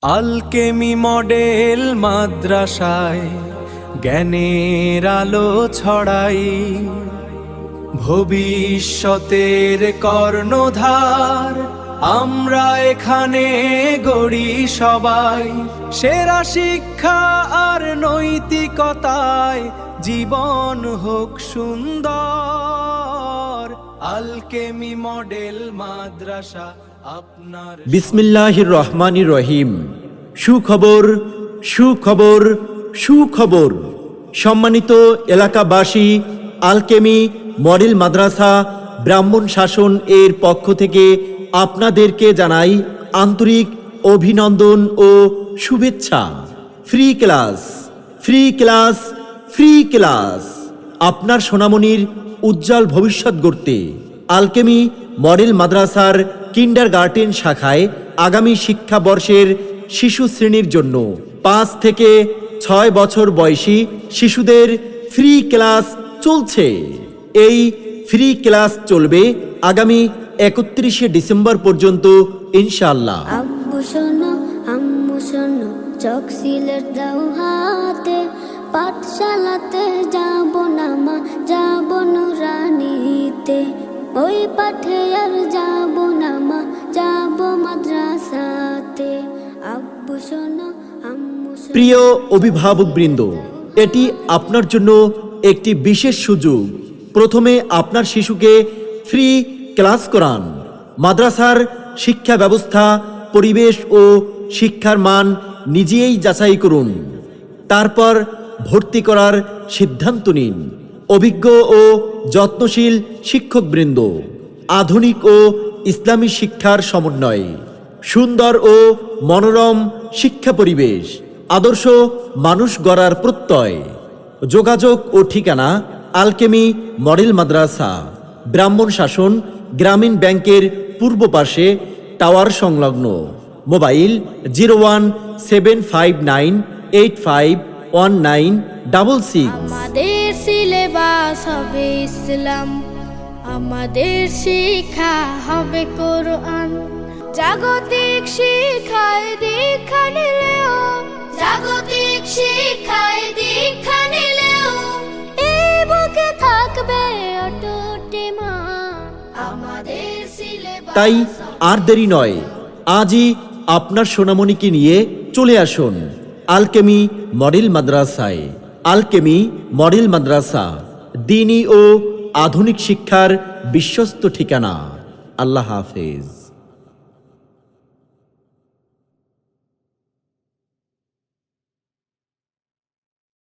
Alchemy model মাদ্রাসায় জ্ঞানের আলো ছড়াই, ভবিষ্যতের কর্ণধার আমরা এখানে গড়ি সবাই। সেরা শিক্ষা আর নৈতিকতায় জীবন হোক সুন্দর। আলকেমি মডেল মাদ্রাসা আপনার। বিসমিল্লাহির রহমানির রহিম। সুখবর সুখবর সুখবর। সম্মানিত এলাকাবাসী, আলকেমি মডেল মাদ্রাসা ব্রাহ্মণ শাসন এর পক্ষ থেকে আপনাদেরকে জানাই আন্তরিক অভিনন্দন ও শুভেচ্ছা। Free class free class free class. আপনার সোনামণির উজ্জ্বল ভবিষ্যৎ গড়তে আলকেমি মডেল মাদ্রাসার কিন্ডারগার্টেন শাখায় আগামী শিক্ষাবর্ষের শিশু শ্রেণীর জন্য 5 থেকে 6 বছর বয়সী শিশুদের ফ্রি ক্লাস চলছে। এই ফ্রি ক্লাস চলবে আগামী 31শে ডিসেম্বর পর্যন্ত ইনশাআল্লাহ। আব্বু শোনো আম্মু শোনো, চক সিলেট দাও হাতে, পাঠশালাতে যাব না মা, যাব নুরানিতে। ওই পাঠে আর যাব না মা, যাব মাদ্রাসাতে। আব্বু শোনো আম্মু শোনো। প্রিয় অভিভাবকবৃন্দ, এটি আপনার জন্য একটি বিশেষ সুযোগ। প্রথমে আপনার শিশুকে ফ্রি ক্লাস করান। মাদ্রাসার শিক্ষা ব্যবস্থা, পরিবেশ ও শিক্ষার মান নিজেই যাচাই করুন। তারপর ভর্তি করার সিদ্ধান্ত নিন। অভিজ্ঞ ও যত্নশীল শিক্ষকবৃন্দ, আধুনিক ও ইসলামী শিক্ষার সমন্বয়, সুন্দর ও মনোরম শিক্ষা পরিবেশ, আদর্শ মানুষ গড়ার প্রত্যয়। যোগাযোগ ও ঠিকানা: আলকেমি মডেল মাদ্রাসা, ব্রাহ্মণ শাসন গ্রামীণ ব্যাংকের পূর্ব পাশে, টাওয়ার সংলগ্ন। মোবাইল 01759851966। আমাদের সিলেবাস হবে ইসলাম, আমাদের শিক্ষা হবে কোরআন। জাগতিক শিক্ষায় দীক্ষা নিলেও, জাগতিক শিক্ষায় দীক্ষা নিলেও এই বুকে থাকবে অটুট ঈমান। আমাদের সিলেবাস। তাই আর দেরি নয়, আজই আপনার সোনামণিকে নিয়ে চলে আসুন আলকেমি মডেল মাদ্রাসায়। আলকেমি মডেল মাদ্রাসা দ্বীনি ও আধুনিক শিক্ষার বিশ্বস্ত ঠিকানা। আল্লাহ হাফেজ।